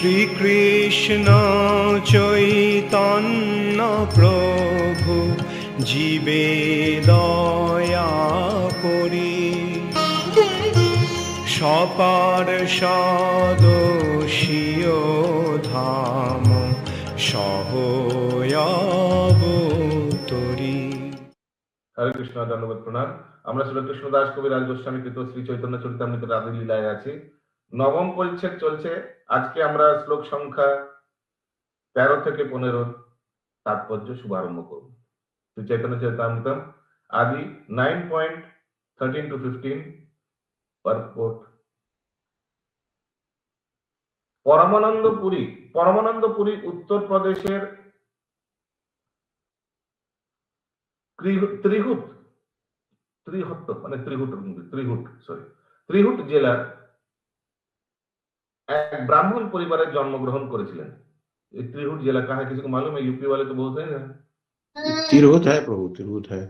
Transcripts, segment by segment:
শ্রীকৃষ্ণ চৈতন্য প্রভু জীবে দয়া করি, সপার্ষদ স্বীয় ধাম সহয়াবতরি। হরে কৃষ্ণ, ধন্যবাদ, প্রণাম। আমরা শ্রী কৃষ্ণদাস কবিরাজ গোস্বামী কৃত শ্রী চৈতন্য চরিতামৃত রাধা লীলায় আছি। নবম পরিচ্ছেদ চলছে। আজকে আমরা শ্লোক সংখ্যা 13 থেকে 15 তাৎপর্য শুভারম্ভ করব। শ্রী চৈতন্য চরিতামৃতম আদি 9.13 to 15 purport। পরমানন্দপুরী উত্তরপ্রদেশের ত্রিহুট জেলার এক ब्राह्मण परिवार जन्मग्रहण करेছিলেন। ये त्रिहुट जिला कहाँ है, किसी को मालूम है? यूपी वाले तो बहुत है ना। तिरहुत है प्रभु, तिरहुत है।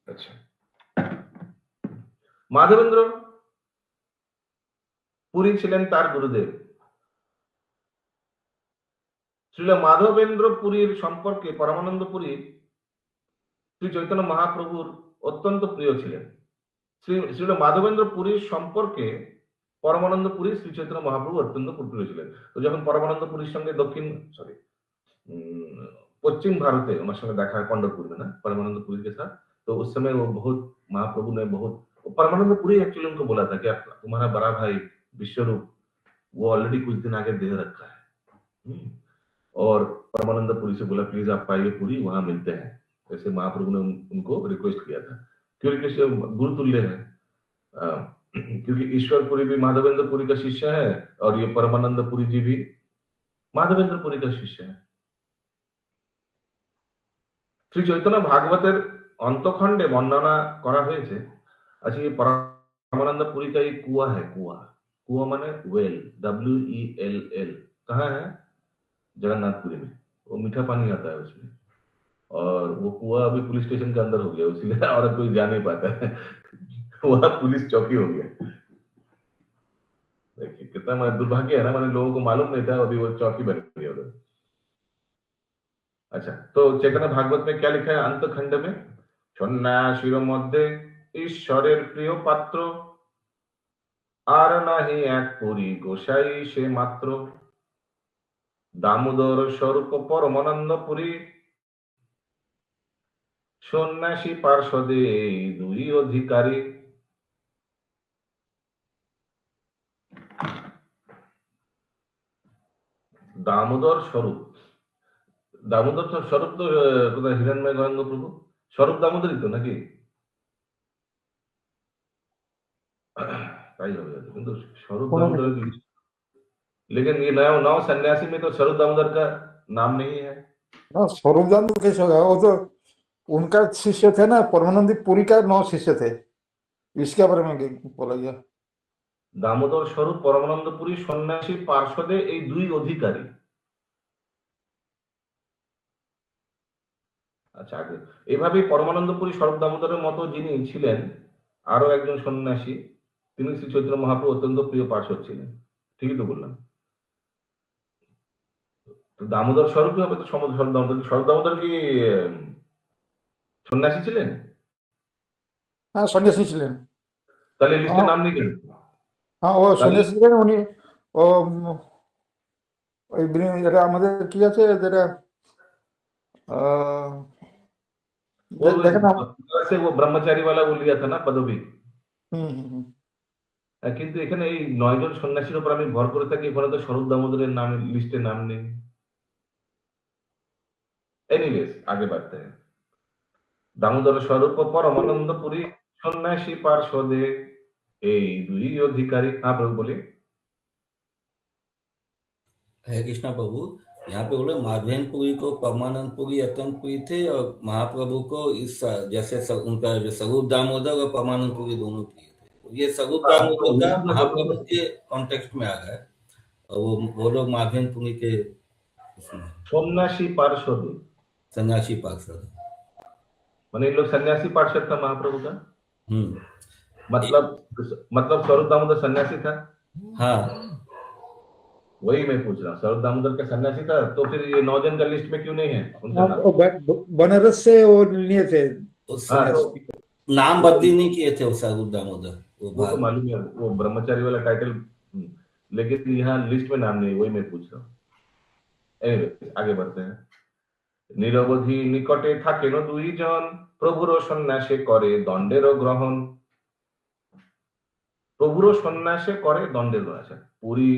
अच्छा। माधवेंद्र पुरी ছিলেন তার গুরুদেব। শ্রীল মাধবেন্দ্র পুরীর সম্পর্কে পরমানন্দ পুরী শ্রী চৈতন্য মহাপ্রভুর অত্যন্ত প্রিয় ছিলেন। শ্রীল মাধবেন্দ্র পুরীর সম্পর্কে পরমানন্দ পুরী শ্রী চৈতন্য महाप्रभु अत्यंत प्रिय ছিলেন। তো যখন পরমানন্দ পুরীর সঙ্গে पश्चिम भारत में उनके संगे देखा है पंढरपुर में ना, परमानंद पुरी के साथ। तो उस समय वो बहुत महाप्रभु ने बहुत परमानंद पुरी एक्चुअली उनको बोला था कि तुम्हारा बड़ा भाई विश्वरूप वो ऑलरेडी कुछ दिन आगे देह रखा है, और परमानंद पुरी से बोला प्लीज आप आइए पुरी, वहां मिलते हैं। ऐसे महाप्रभु ने उनको रिक्वेस्ट किया था, क्योंकि गुरु तुल्य है। क्योंकि ईश्वर पुरी भी माधवेंद्र पुरी का शिष्य है, और ये परमानंद पुरी जी भी माधवेंद्र पुरी का शिष्य है। श्री चैतन्य भागवतेर अंतखंडे वर्णना करा হয়েছে। अच्छा, ये परमानंद पुरी का एक कुआं है। कुआं माने वेल, WELL। कहाँ है? जगन्नाथपुरी में। वो मीठा पानी आता है उसमें, और वो कुआं अभी पुलिस स्टेशन के अंदर हो गया, इसलिए और कोई जा नहीं पाता है। वहां पुलिस चौकी हो गया। देखिए कितना दुर्भाग्य है ना, मैंने लोगों को मालूम नहीं था, अभी वो चौकी बन गई उधर। अच्छा, तो चैतन्य भागवत में क्या लिखा है अंत खंड में? सन्यासीर मध्य ईश्वरेर प्रिय पात्र, आर नाहि एक पुरी गोसाई से मात्र। दामोदर स्वरूप परमानंद पुरी, सन्यासी पार्षदे दुई अधिकारी। दामोदर स्वरूप तो हिरण्मय गौरांग प्रभु स्वरूप दामोदर ही तो नाकि? ताई हो जाता, किंतु स्वरूप दामोदर, लेकिन ये नौ सन्यासी में तो स्वरूप दामोदर का नाम नहीं है। स्वरूप दामोदर कैसे होगा? वो तो उनका शिष्य थे ना, परमानंद पुरी का 9 शिष्य थे, इसके बारे में बोला गया। दामोदर स्वरूप परमानंद पुरी सन्यासी पार्षदे এই দুই অধিকারী। আচ্ছা, আগে এইভাবেই পরমানন্দ পুরী স্বরূপ দামোদরের মতো যিনি ছিলেন আরো একজন সন্ন্যাসী, তিনি শ্রী চৈতন্য মহাপ্রভু অত্যন্ত প্রিয় পার্ষদ ছিলেন। ঠিকই তো বললাম? দামোদর স্বরূপ হবে তো স্বরূপ দামোদর কি সন্ন্যাসী ছিলেন? হ্যাঁ, সন্ন্যাসী ছিলেন। তাহলে লিস্টে নাম নেই কেন? হ্যাঁ, ও সন্ন্যাসী ছিলেন। উনি ও ওই যেটা আমাদের কি আছে, যেটা वो ब्रह्मचारी वाला वो लिया था ना पदवी। কিন্তু এখানে এই 9 জন সন্ন্যাসীর উপর আমি ভর করে থাকি, এখানে তো স্বরূপ দামোদরের নাম লিস্টে নাম নেই। एनीवेज आगे बढ़ते हैं। दामोदर स्वरूप परमानंद पुरी सन्यासी पार्षदे এই দুই অধিকারী। हाँ प्रभु बोलिए। हरे कृष्णा प्रभु, यहाँ पे बोले माधवेंद्र पुरी को परमानंद पुरी अत्यंत प्रिय थे, और महाप्रभु को इस जैसे उनका जो स्वरूप दामोदर और परमानंद पुरी दोनों प्रिय थे। ये स्वरूप दामोदर का महाप्रभु के कॉन्टेक्स्ट में आ गया, और वो लोग माधवेंद्र पुरी के सन्यासी पार्षद माने इन लोग सन्यासी पार्षद था महाप्रभु का। मतलब स्वरूप दामोदर सन्यासी था। हाँ, वही मैं पूछ रहा हूँ, स्वरूप दामोदर का सन्यासी था, तो फिर ये 9 जन का लिस्ट में क्यों नहीं है उनका नाम? वो बनारस से वो लिए थे उस हाँ, सन्यास। तो नाम बदली नहीं किए थे वो स्वरूप दामोदर, वो वो तो भाग। मालूम है, वो ब्रह्मचारी वाला टाइटल, लेकिन यहाँ लिस्ट में नाम नहीं है, वही मैं पूछ रहा हूँ। Anyway, आगे बढ़ते हैं। নিরবধি নিকটে থাকেন দুইজন, প্রভুর সন্ন্যাসে করে দণ্ডের গ্রহণ। প্রভুর সন্ন্যাসে করে দণ্ডের গ্রহণ। আচ্ছা, পুরী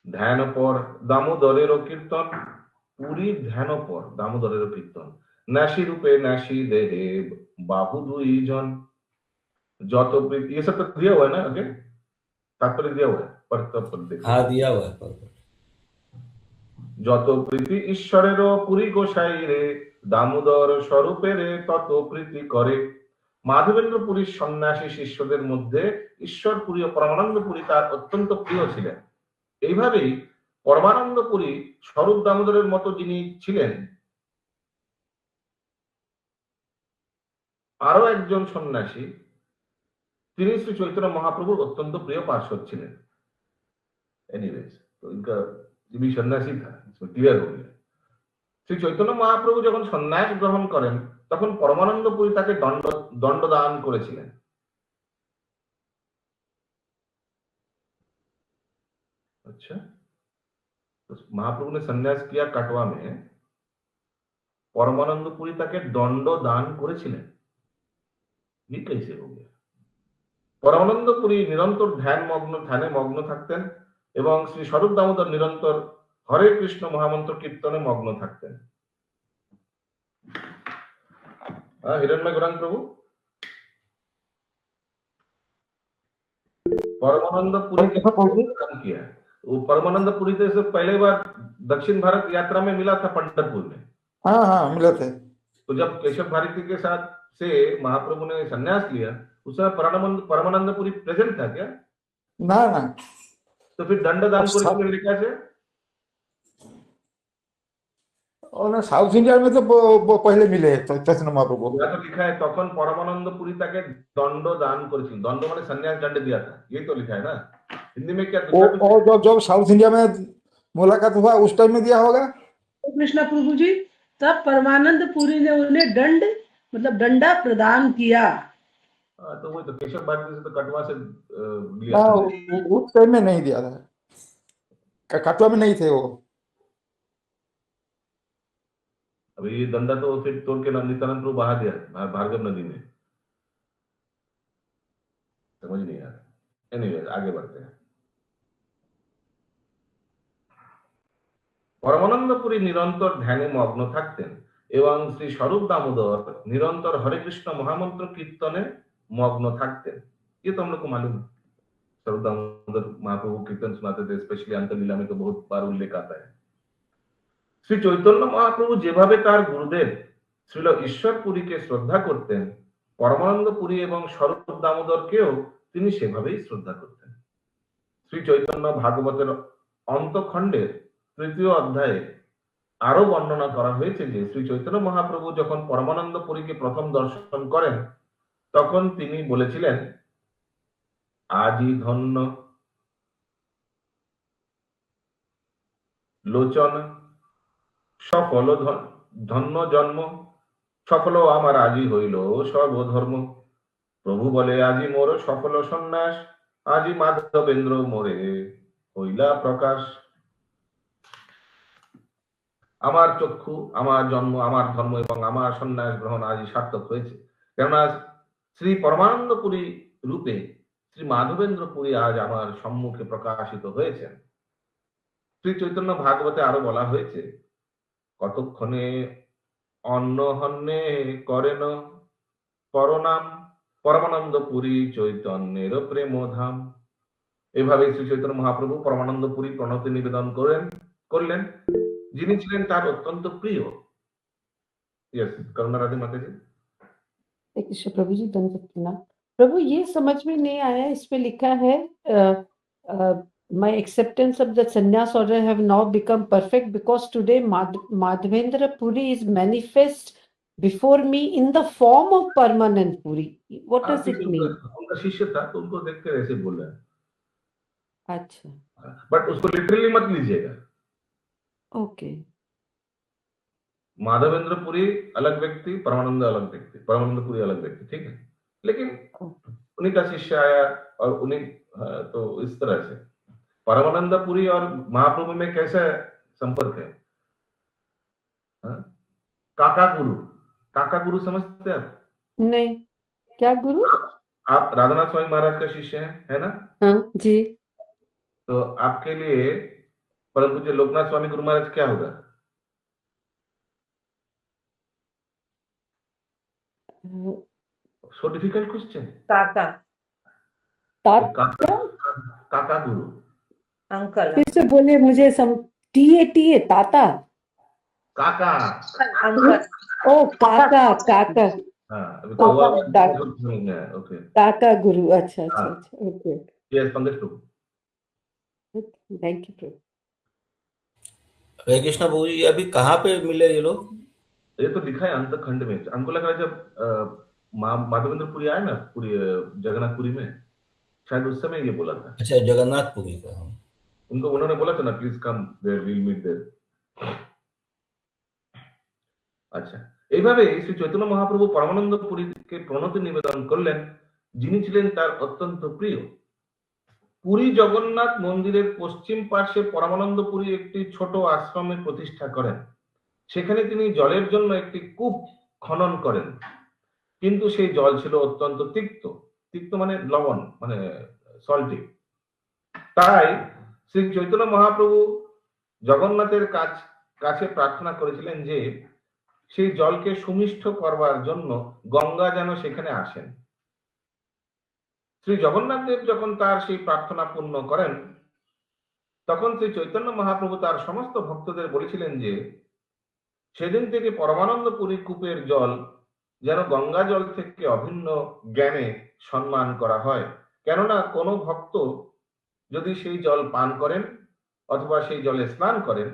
ধ্যান পর দামোদরের কীর্তন, পুরী ধ্যান পর দামোদরের কীর্তন, ন্যাসী রূপে ন্যাসী দেহে বাহু দুইজন, যত প্রীতি, ये सब तो दिया हुआ है ना आगे, तात्पर्य दिया हुआ है, पर तब पर देखो। हाँ दिया हुआ है पर। যত প্রীতি ঈশ্বরেরও পুরী গোসাই রে, দামোদর স্বরূপে রে তত প্রীতি করে। মাধবেন্দ্র পুরীর সন্ন্যাসী শিষ্যদের মধ্যে ঈশ্বর পুরী ও পরমানন্দ পুরী তার অত্যন্ত প্রিয় ছিলেন। এইভাবেই পরমানন্দ পুরী স্বরূপ দামোদরের মতো যিনি ছিলেন, আরো একজন সন্ন্যাসী, তিনি শ্রী চৈতন্য মহাপ্রভুর অত্যন্ত প্রিয় পার্শ্বদ ছিলেন। एनीवेज, तो इनका ये भी सन्यासी था, इसमें क्लियर हो गया। শ্রী চৈতন্য মহাপ্রভু যখন সন্ন্যাস গ্রহণ করেন, তখন পরমানন্দ পুরী তাকে দণ্ডদান করেছিলেন। अच्छा, तो महाप्रभु ने सन्यास किया कटवा में, পরমানন্দ পুরী তাকে দণ্ডদান করেছিলেন। ये कैसे हो गया? পরমানন্দ পুরী নিরন্তর ধ্যানে মগ্ন থাকতেন এবং শ্রী স্বরূপ দামোদর নিরন্তর হরে কৃষ্ণ মহামন্ত্র কীর্তনে মগ্ন থাকতেন। हिरण्मय गौरांग प्रभु, परमानंद पुरी के काम किया है। वो परमानंद पुरी से पहले बार दक्षिण भारत यात्रा में मिला था पंढरपुर में। हाँ हाँ मिले थे। तो जब केशव भारती के साथ से महाप्रभु ने संन्यास लिया, उस समय परमानंद पुरी प्रेजेंट था क्या? ना ना, तो फिर दंडदान कैसे? और ना साउथ इंडिया में तो वो पहले मिले तो चैतन्य महाप्रभु। तो लिखा है तখন परमानंद पुरी ताके दंड दान করেছিলেন। दंड माने संन्यास दंड दिया था, यही तो लिखा है ना हिंदी में। क्या और जब साउथ इंडिया में मुलाकात हुआ उस टाइम में दिया होगा कृष्णा प्रभु जी, तब परमानंद पुरी ने उन्हें दंड मतलब दंडा प्रदान किया। तो वही तो केशव भारती से तो कटवा से लिया ना, था। उस टाइम में नहीं दिया था, कटवा में नहीं थे वो। अभी ये दंडा तो फिर तोड़ के नित्यानंद प्रभु बहा दिया भार्गव नदी में, समझ नहीं आ रहा। एनीवे, आगे बढ़ते हैं। পরমানন্দ পুরী নিরন্তর ধ্যানে মগ্ন থাকতেন এবং শ্রী স্বরূপ দামোদর নিরন্তর হরে কৃষ্ণ মহামন্ত্র কীর্তনে মগ্ন থাকতেন। ये तो हम लोग को मालूम है। स्वरूप दामोदर महाप्रभु कीर्तन सुनाते थे, स्पेशली अंतलीला में तो बहुत बार उल्लेख आता है। শ্রী চৈতন্য মহাপ্রভু যেভাবে তার গুরুদেব শ্রীল ঈশ্বর পুরীকে শ্রদ্ধা করতেন, পরমানন্দ পুরী এবং স্বরূপ দামোদরকেও তিনি সেভাবেই শ্রদ্ধা করতেন। শ্রী চৈতন্য ভাগবতের অন্তখণ্ডের 3য় অধ্যায়ে আরো বর্ণনা করা হয়েছে যে শ্রী চৈতন্য মহাপ্রভু যখন পরমানন্দ পুরীকে প্রথম দর্শন করেন, তখন তিনি বলেছিলেন, আজি ধন্য লোচন সফল ধন্য জন্ম, সফল আমার আজি হইল সর্বধর্ম। প্রভু বলে, আজি মোর সফল সন্ন্যাস, আজি মাধবেন্দ্র মোরে হইলা প্রকাশ। আমার চক্ষু, আমার জন্ম, আমার ধর্ম এবং আমার সন্ন্যাস গ্রহণ আজই সার্থক হয়েছে, কেননা শ্রী পরমানন্দ পুরী রূপে শ্রী মাধবেন্দ্র পুরী আজ আমার সম্মুখে প্রকাশিত হয়েছেন। শ্রী চৈতন্য ভাগবতে আরো বলা হয়েছে, কতক্ষণে অন্ন হন্যে করেন পরনাম, পরমানন্দ পুরী চৈতন্যের প্রেম ধাম। এভাবে শ্রী চৈতন্য মহাপ্রভু পরমানন্দ পুরী প্রণতি নিবেদন করলেন, যিনি ছিলেন তার অত্যন্ত প্রিয়। यस, करुणा राधे माता जी। कृष्ण प्रभु जी, दंडवत प्रणाम। प्रभु ये समझ में नहीं आया, इसमें लिखा है my acceptance of the sannyas order have now become perfect because today Madhavendra Puri is manifest before me in the form of Parmanand Puri. What does it mean? उनका शिष्य था तो उनको देख कर ऐसे बोल रहे हैं। अच्छा, बट उसको लिटरली मत लीजिएगा। ओके, माधवेंद्र पुरी अलग व्यक्ति, परमानंद अलग व्यक्ति, परमानंद पुरी अलग व्यक्ति, ठीक है। लेकिन उन्हीं का शिष्य आया और उन्हीं, तो इस तरह से परमानंद पुरी और महाप्रभु में कैसा संपर्क है? हाँ? काका गुरु समझते हैं आप? नहीं, क्या गुरु? आप राधानाथ स्वामी महाराज का शिष्य हैं, है ना? हाँ जी, तो आपके लिए परम पूज्य लोकनाथ स्वामी गुरु महाराज क्या होगा? So difficult question. काका, ताता, काका गुरु, अंकल, फिर से बोले मुझे TA ताता, काका। अंकल, ओ काका, काका, हाँ, अभी काका, कौवा काका। समझ में आया, ओके। काका गुरु, अच्छा अच्छा हाँ। अच्छा, okay, yes, Pankaj Prabhu. Thank you Prabhu. Hare Krishna Prabhu ji, अभी कहाँ पे मिले ये लोग? ये तो लिखा है अंत खंड में। हमको लग रहा है जब माधवेंद्र पुरी आए ना, पुरी जगन्नाथपुरी में, शायद उस समय ये बोला था। अच्छा, जगन्नाथपुरी का। उनको उन्होंने बोला था ना, please come there, will meet there. আচ্ছা, এইভাবে শ্রী চৈতন্য মহাপ্রভু পরমানন্দ পুরীকে প্রণতি নিবেদন করলেন, যিনি ছিলেন তার অত্যন্ত প্রিয়। পুরী জগন্নাথ মন্দিরের পশ্চিম পার্শ্বে পরমানন্দ পুরী একটি ছোট আশ্রমে প্রতিষ্ঠা করেন। সেখানে তিনি জলের জন্য একটি কূপ খনন করেন, কিন্তু সেই জল ছিল অত্যন্ত তিক্ত। তিক্ত মানে লবণ, মানে সল্টি। তাই শ্রী চৈতন্য মহাপ্রভু জগন্নাথের কাছে প্রার্থনা করেছিলেন যে সেই জলকে সুমিষ্ট করবার জন্য গঙ্গা যেন সেখানে আসেন। শ্রী জগন্নাথ দেব যখন তার সেই প্রার্থনা পূর্ণ করেন, তখন শ্রী চৈতন্য মহাপ্রভু তার সমস্ত ভক্তদের বলেছিলেন যে সেদিন থেকে পরমানন্দ পুরী কূপের জল যেন গঙ্গা জল থেকে অভিন্ন জ্ঞানে সম্মান করা হয়। কেননা কোনো ভক্ত যদি সেই জল পান করেন অথবা সেই জলে স্নান করেন,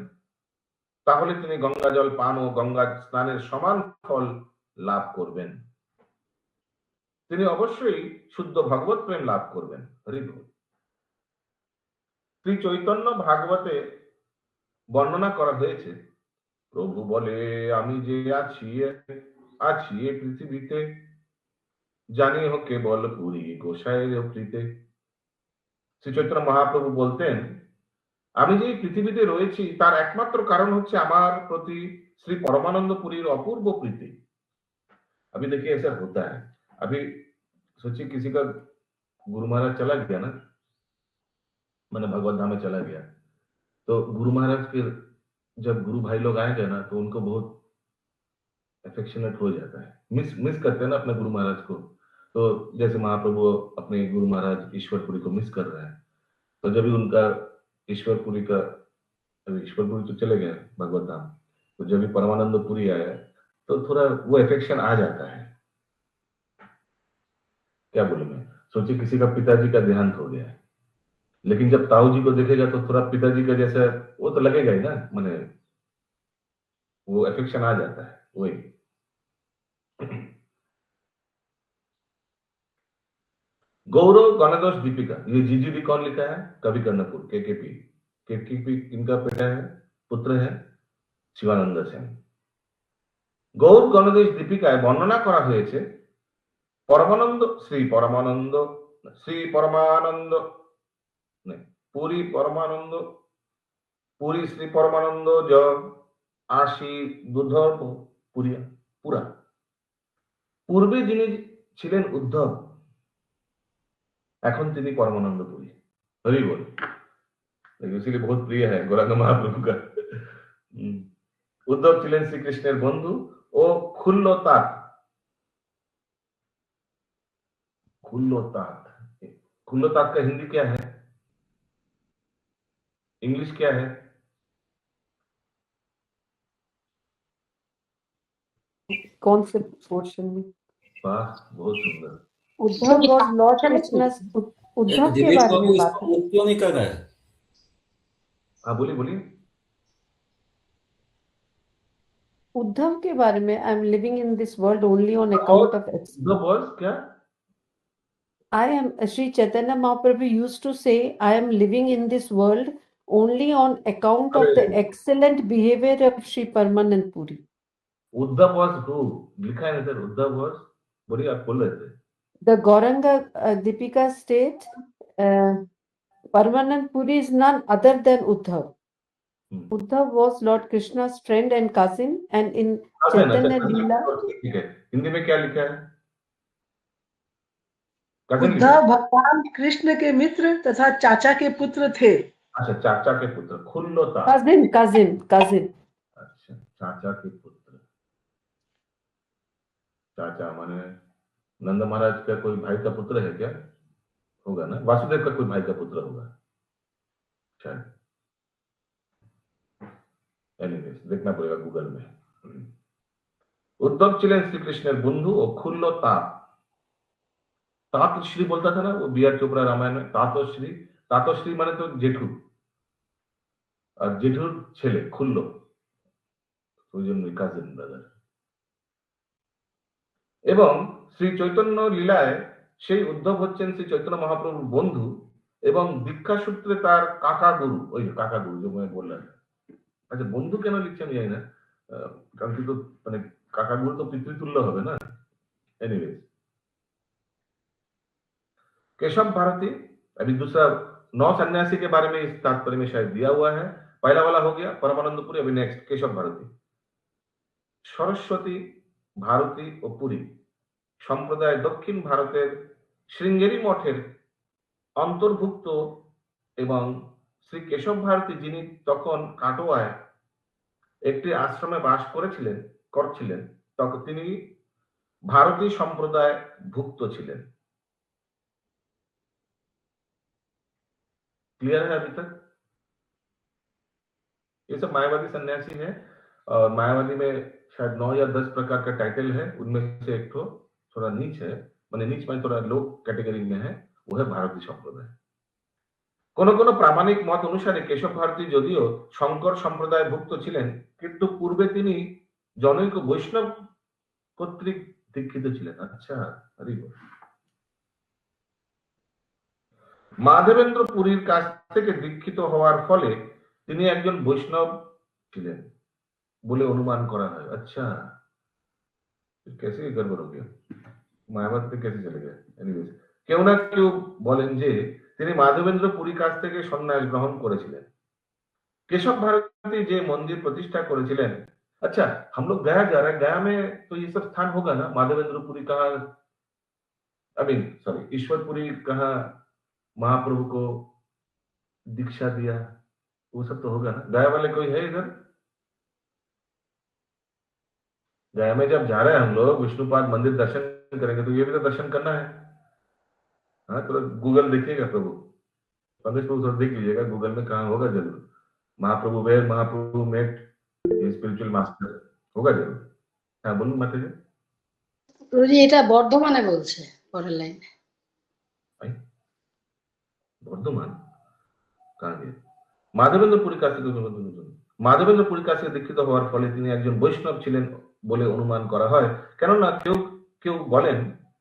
তাহলে তিনি গঙ্গা জল পান ও গঙ্গা স্নানের সমান ফল লাভ করবেন। তিনি অবশ্যই শুদ্ধ ভগবত প্রেম লাভ করবেন। হরি বল। শ্রী চৈতন্য ভাগবতে বর্ণনা করা হয়েছে, প্রভু বলে, আমি যে আছি এ পৃথিবীতে, জানি হো কেবল পুরী গোসাইয়ের প্রীতে। শ্রী চৈতন্য মহাপ্রভু বলতেন, আমি যে পৃথিবীতে রয়েছি তার একমাত্র কারণ হচ্ছে আমার প্রতি श्री परमानंद पुरी अपूर्व प्रीति। अभी देखिए ऐसा होता है, अभी सोचिए किसी का गुरु महाराज चला गया ना, मैंने भगवत धाम में चला गया, तो गुरु महाराज के जब गुरु भाई लोग आएंगे ना तो उनको बहुत अफेक्शनेट हो जाता है, मिस करते हैं ना अपने गुरु महाराज को। तो जैसे महाप्रभु अपने गुरु महाराज ईश्वरपुरी को मिस कर रहे हैं, तो जब भी उनका ईश्वरपुरी तो चले गए भगवत धाम, तो जब भी परमानंद पुरी आया तो थोड़ा वो अफेक्शन आ जाता है। क्या बोले मैं, सोचिए किसी का पिताजी का देहांत हो गया है, लेकिन जब ताऊ जी को देखेगा तो थोड़ा पिताजी का जैसा वो तो लगेगा ही ना, माने वो अफेक्शन आ जाता है। वही गौरव गणदोष दीपिका, ये जीजीबी कौन लिखा है? कवि कर्णपुर, केकेपी इनका बेटा है, पुत्र है शिवानंद सेन। गौर गणदेश दीपिकाয় বর্ণনা করা হয়েছে পুরী শ্রী পরমানন্দ জ আশি দুধব পুরা। পূর্বে যিনি ছিলেন উদ্ধব, এখন তিনি परमानंद पुरी। हरि बोल। इसीलिए बहुत प्रिय है गौरांग महाप्रभु का। उद्धव ছিলেন শ্রীকৃষ্ণের বন্ধু ও খুল্লতাত। खुल्लतात का हिंदी क्या है, इंग्लिश क्या है? कौन से पोर्शन में? वाह, बहुत सुंदर। Uddhav was Lord Krishna's, Uddhav के बारे में बात है। क्यों नहीं कर रहा है? हाँ बोलिए बोलिए। उद्धव के बारे में, I am living in this world only on account of Uddhav क्या? I am Sri Chaitanya Mahaprabhu used to say, I am living in this world only on account of the excellent behavior of Sri Paramanand Puri. Uddhav was who लिखा है ना sir, Uddhav was, बोलिए आप बोल रहे थे। The Gauranga Deepika states, Paramanand Puri is none other than Uddhav. Uddhav was Lord Krishna's friend and cousin, and in Chaitanya Leela, ठीक है, हिंदी में क्या लिखा है? cousin लिखा उद्धव है। भगवान कृष्ण के मित्र तथा चाचा के पुत्र थे। अच्छा, चाचा के पुत्र, खुल्लोता। cousin. अच्छा, चाचा के पुत्र, चाचा माने नंद महाराज का कोई भाई का पुत्र है क्या? होगा ना, वासुदेव का कोई भाई का पुत्र होगा शायद। एनीवेज, देखना पड़ेगा गूगल में। उद्धव ছিলেন শ্রীকৃষ্ণের বন্ধু ও খুল্ল তাঁত। तातश्री बोलता था ना वो बी आर चोपड़ा रामायण में, तातश्री। तातश्री माने तो जेठू, और जेठूर ছেলে খুল্ল, ওই জন্য কাজিন ব্রাদার। এবং শ্রী চৈতন্য লীলায় সেই উদ্ধব হচ্ছেন শ্রী চৈতন্য মহাপ্রভুর বন্ধু এবং দীক্ষা সূত্রে তার কাকা গুরু, ওই কাকা গুরু যে বললেন। আচ্ছা, বন্ধু কেন লিখছে আমি জানি না, কারণ কিন্তু মানে কাকা গুরু তো পিতৃতুল্য হবে না। एनीवेज, केशव भारती, अभी दूसरा 9 सन्यासी के बारे में इस तात्पर्य में शायद दिया हुआ है। पहला वाला हो गया परमानंदपुरी, अभी नेक्स्ट केशव भारती। सरस्वती भारती और पुरी সম্প্রদায় দক্ষিণ ভারতের শৃঙ্গেরি মঠের অন্তর্ভুক্ত এবং শ্রী কেশব ভারতী যিনি তখন কাটোয়ায় একটি আশ্রমে বাস করছিলেন তখন তিনি ভারতী সম্প্রদায় ভুক্ত ছিলেন। क्लियर है अभी तक? ये सब मायावादी सन्यासी है, और मायावादी में शायद 9 या 10 प्रकार का टाइटल है, उनमें से एक तो थोड़ा नीच है, माने नीच में थोड़ा लो कैटेगरी में है, वो है भारती সম্প্রদায়। কোনো কোনো প্রামাণিক মত অনুসারে কেশব ভারতী যদিও শঙ্কর সম্প্রদায় ভুক্ত ছিলেন, কিন্তু পূর্বে তিনি জনৈক বৈষ্ণব কর্তৃক দীক্ষিত ছিলেন। আচ্ছা, হরি বল। মাধবেন্দ্র পুরীর কাছ থেকে দীক্ষিত হওয়ার ফলে তিনি একজন বৈষ্ণব ছিলেন বলে অনুমান করা হয়। আচ্ছা, कैसे गड़बड़ हो गया, मायावत पे कैसे चले गए? एनीवेज, কেউ না কেউ বলেন যে তিনি মাধবেন্দ্র পুরীর কাছ থেকে সন্ন্যাস গ্রহণ করেছিলেন। केशव भारती যে মন্দির প্রতিষ্ঠা করেছিলেন। अच्छा, हम लोग गया जा रहे हैं, गया में तो ये सब स्थान होगा ना, माधवेंद्र पुरी कहाँ, सॉरी ईश्वरपुरी कहाँ महाप्रभु को दीक्षा दिया, वो सब तो होगा ना। गया वाले कोई है इधर? गया में जब जा रहे हैं हम लोग विष्णुपाद मंदिर दर्शन करेंगे, तो ये भी तो दर्शन करना है। हाँ, तो गूगल देखिएगा प्रभु, पंकज प्रभु थोड़ा देख लीजिएगा गूगल में कहाँ होगा जरूर। Mahaprabhu where Mahaprabhu met spiritual master होगा जरूर। हाँ बोलून माता जी। প্রভুজি এটা বর্ধমানে বলছে পরের লাইনে। বর্ধমান কারণ মাধবেন্দ্র পুরীর কাছ থেকে মাধবেন্দ্র পুরীর কাছে দীক্ষিত হওয়ার ফলে তিনি একজন বৈষ্ণব ছিলেন বলে অনুমান করা হয়, কেননা কেউ কেউ বলেন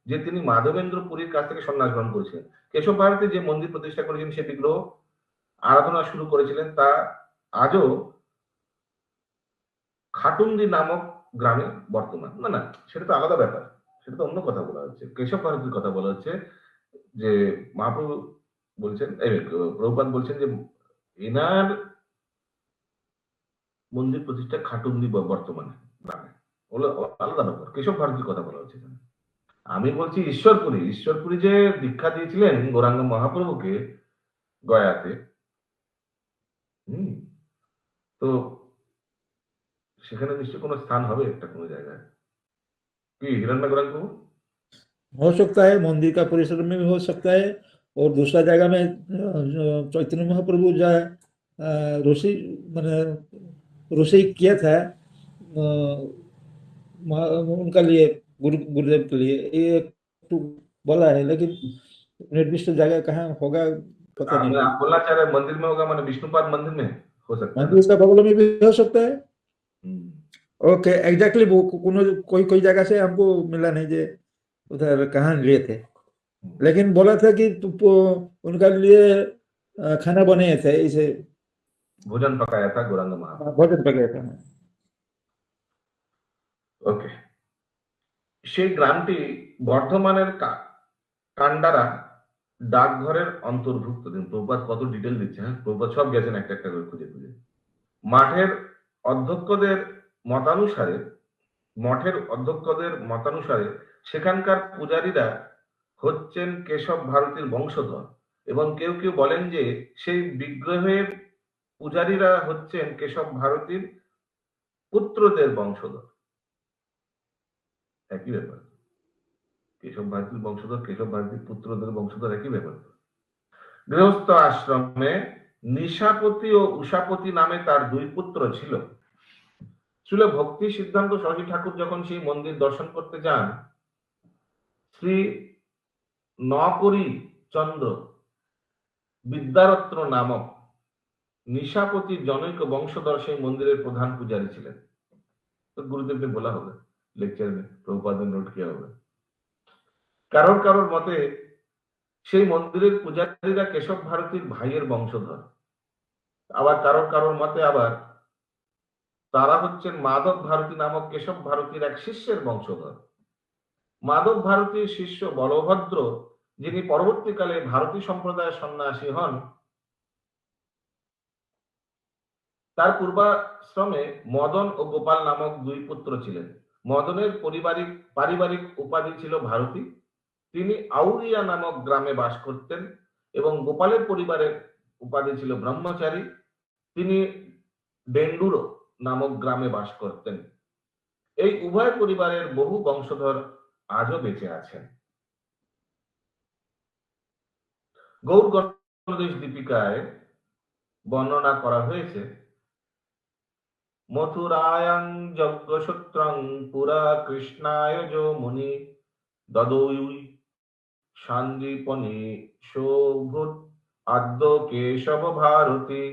যে তিনি মাধবেন্দ্র পুরীর কাছ থেকে সন্ন্যাস গ্রহণ করেছিলেন। কেশব ভারতী যে মন্দির প্রতিষ্ঠা করেছিলেন, সে বিগ্রহ আরাধনা শুরু করেছিলেন, তা আজও খাটুন্দি নামক গ্রামে বর্তমান। না না, সেটা তো আলাদা ব্যাপার, সেটা তো অন্য কথা বলা হচ্ছে। কেশব ভারতীর কথা বলা হচ্ছে যে মহাপ্রভু বলছেন, প্রভুপাদ বলছেন যে এনার মন্দির প্রতিষ্ঠা খাটুন্দি বর্তমানে গ্রামে, আলাদা ব্যাপার। কেশব ভারতীর কথা বলা হচ্ছে। আমি বলছি ঈশ্বরপুরি যে দীক্ষা দিয়েছিলেন গৌরাঙ্গ মহাপ্রভুকে গয়াতে, তো সেখানে নিশ্চয় কোনো স্থান হবে একটা কোনো জায়গায়, কি हिरण्य गौरांग प्रभु? हो सकता है मंदिर का परिसर में भी हो सकता है, और दूसरा जगह में चैतन्य महाप्रभु जो रोसी मैंने रोसी किया था उनका लिए गुरुदेव के लिए, ये तो बोला है, लेकिन निर्दिष्ट जगह कहाँ होगा पता नहीं। आप बोलना चाह रहे मंदिर में होगा, माने विष्णुपाद मंदिर में हो सकता है, मंदिर का बगल में भी हो सकता है। ओके, एग्जैक्टली वो कोई जगह से हमको मिला नहीं जे उधर कहाँ लिए थे। लेकिन बोला था कि उनका लिए खाना बनाया था, इसे भोजन पकाया था गौरांग महाप्रभु। भोजन पकाया था। ওকে, সেই গ্রামটি বর্ধমানের কান্ডারা ডাকঘরের অন্তর্ভুক্ত। দিন প্রভুপাদ কত ডিটেল দিচ্ছে, হ্যাঁ, প্রভুপাদ সব গেছেন একটা একটা করে খুঁজে খুঁজে। মঠের অধ্যক্ষদের মতানুসারে সেখানকার পূজারীরা হচ্ছেন কেশব ভারতীর বংশধর, এবং কেউ কেউ বলেন যে সেই বিগ্রহের পূজারীরা হচ্ছেন কেশব ভারতীর পুত্রদের বংশধর। একই ব্যাপার, কেশব ভারতীর বংশধর, কেশব ভারতীর পুত্রদের বংশধর, একই ব্যাপার। গৃহস্থ আশ্রমে নিশাপতি ও উষাপতি নামে তার 2 পুত্র ছিল। শ্রীল ভক্তি সিদ্ধান্ত সরস্বতী ঠাকুর যখন সেই মন্দির দর্শন করতে যান, শ্রী নকরি চন্দ্র বিদ্যারত্ন নামক নিশাপতি জনৈক বংশধর সেই মন্দিরের প্রধান পূজারী ছিলেন। তো গুরুদেবকে বলা হবে, লেকচার में প্রভুপাদ নোট কিয়া হবে। কারোর মতে সেই মন্দিরের পূজারীরা কেশব ভারতীর ভাইয়ের বংশধর, আবার কারোর মতে আবার তারা হচ্ছেন মাধব ভারতী নামক কেশব ভারতীর এক শিষ্যের বংশধর। মাধব ভারতীর শিষ্য বলভদ্র, যিনি পরবর্তীকালে ভারতী সম্প্রদায়ের সন্ন্যাসী হন, তার পূর্বাশ্রমে মদন ও গোপাল নামক 2 পুত্র ছিলেন। মদনের পারিবারিক উপাধি ছিল ভারতী, তিনি আউরিয়া নামক গ্রামে বাস করতেন, এবং গোপালের পরিবারের উপাধি ছিল ব্রহ্মচারী, তিনি বেন্ডুরো নামক গ্রামে বাস করতেন। এই উভয় পরিবারের বহু বংশধর আজও বেঁচে আছেন। গৌর গণদেশ দীপিকায় বর্ণনা করা হয়েছে, মথুরায়াং যজ্ঞসূত্রং পুরা কৃষ্ণায় যো মুনি দদৌই সান্দীপনি শোভূত আদ্য কেশব ভারতী।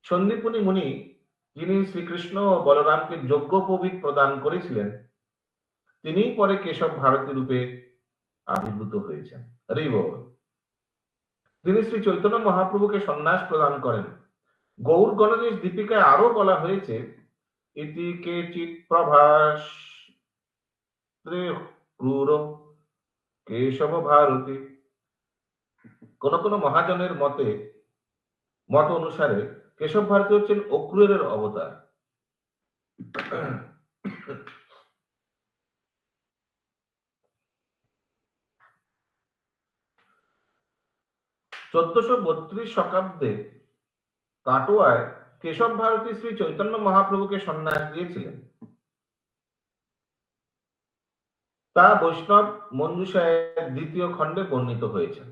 সন্দীপনী মুনি, যিনি শ্রীকৃষ্ণ ও বলরামকে যজ্ঞোপবীত প্রদান করেছিলেন, তিনি পরে কেশব ভারতী রূপে আবির্ভূত হয়েছেন। হরি বল। তিনি শ্রী চৈতন্য মহাপ্রভুকে সন্ন্যাস প্রদান করেন। গৌর গণদেশ দীপিকায় আরো বলা হয়েছে, ইতি কেচিৎ প্রভাস ক্রূর কেশব ভারতী। কোন কোন মহাজনের মত অনুসারে কেশব ভারতী হচ্ছেন অক্রূরের অবতার। 1432 শতাব্দে কাটোয়ায় কেশব ভারতী শ্রী চৈতন্য মহাপ্রভুকে সন্ন্যাস দিয়েছিলেন। তা বৈষ্ণব মঞ্জুষায় 2য় খণ্ডে বর্ণিত হয়েছে।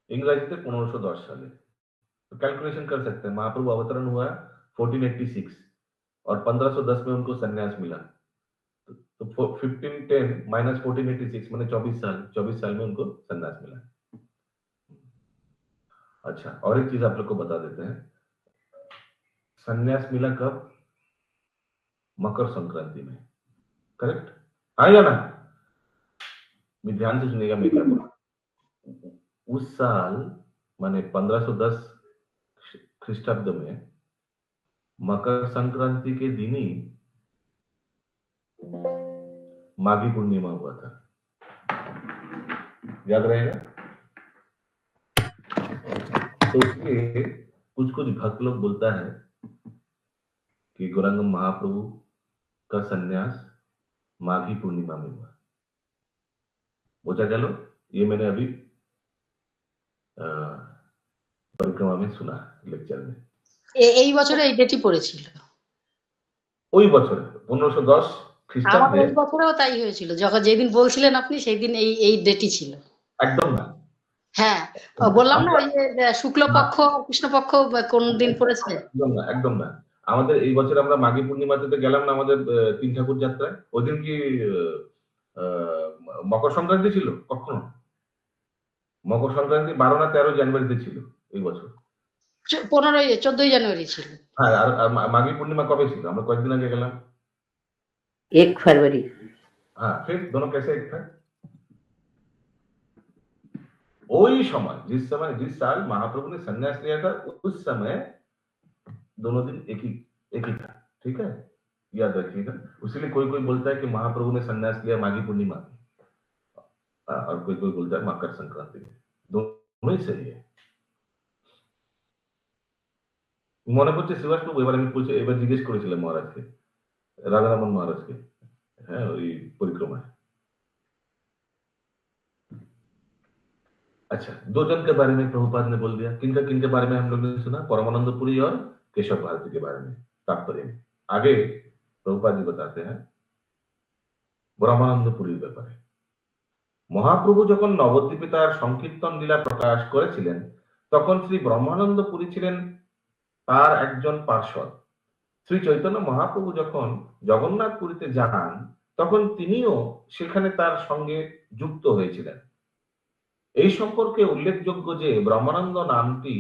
इंग्रजी 1510 साले। तो कैलकुलेशन कर सकते हैं, महाप्रभु अवतरण हुआ 1486 और 1510 में उनको संन्यास मिला, तो 1510 माइनस 1486 माने 24 साल में उनको संन्यास मिला। अच्छा, और एक चीज आप लोग को बता देते हैं, संन्यास मिला कब? मकर संक्रांति में, करेक्ट? हाँ या ना? मैं ध्यान से सुनिएगा मैं क्या बोल। उस साल माने 1510 ख्रीष्टाब्द में मकर संक्रांति के दिन ही माघी पूर्णिमा हुआ था, याद रहेगा? तो इसलिए कुछ भक्त लोग बोलता है कि गौरांग महाप्रभु का संन्यास माघी पूर्णिमा में हुआ। बोझा चलो, ये मैंने अभी परिक्रमा में सुना लेक्चर में। এই বছরে এই ডেটই পড়েছিল, ওই বছরে 1510 খ্রিস্টাব্দে। আমার এই বছরেও তাই হয়েছিল, যখন যেদিন বলছিলেন আপনি সেই দিন এই ডেটই ছিল। একদম না, হ্যাঁ বললাম না, ওই যে শুক্লপক্ষ কৃষ্ণপক্ষ কোন দিন পড়েছে। একদম না। আমাদের এই বছর আমরা মাঘী পূর্ণিমাতে গেলাম না আমাদের 3 ঠাকুর যাত্রায়, ওই দিন কি মকর সংক্রান্তি ছিল? কখনো মকর সংক্রান্তি 12 না 13 জানুয়ারিতে ছিল এই বছর। 14ই জানুয়ারি ছিল। হ্যাঁ, আর মাঘী পূর্ণিমা কবে ছিল? আমরা কয়েকদিন আগে গেলাম। 1 फरवरी। हाँ, फिर दोनों कैसे एक था? वही समय जिस साल महाप्रभु ने संन्यास लिया था, उस समय दोनों दिन एक ही था। ठीक है, याद रखिएगा। उसीलिए कोई कोई बोलता है कि महाप्रभु ने संन्यास लिया माघी पूर्णिमा में, और कोई कोई बोलता है मकर संक्रांति में। दोनों ही सही है। মনে পড়ছে সুভাষ বাবু এবার আমি এবার জিজ্ঞেস করেছিলাম মহারাজকে, রাধারমন মহারাজকে, হ্যাঁ, ওই परिक्रमा। अच्छा, 2 जन के बारे में प्रभुपाद ने बोल दिया। किनका किनके बारे में हम लोग ने सुना? परमानंद पुरी और केशव भारती के बारे में तात्पर्य में। आगे प्रभुपाद जी बताते हैं ब्रह्मानंद पुरीর ব্যাপারে। মহাপ্রভু যখন নবদ্বীপে তার সংকীর্তন লীলা প্রকাশ করেছিলেন, তখন শ্রী ব্রহ্মানন্দ পুরী ছিলেন তার একজন পার্ষদ। শ্রী চৈতন্য মহাপ্রভু যখন জগন্নাথপুরীতে যান, তখন তিনিও সেখানে তার সঙ্গে যুক্ত হয়েছিলেন। এই সম্পর্কে উল্লেখযোগ্য যে ব্রহ্মানন্দ নামটি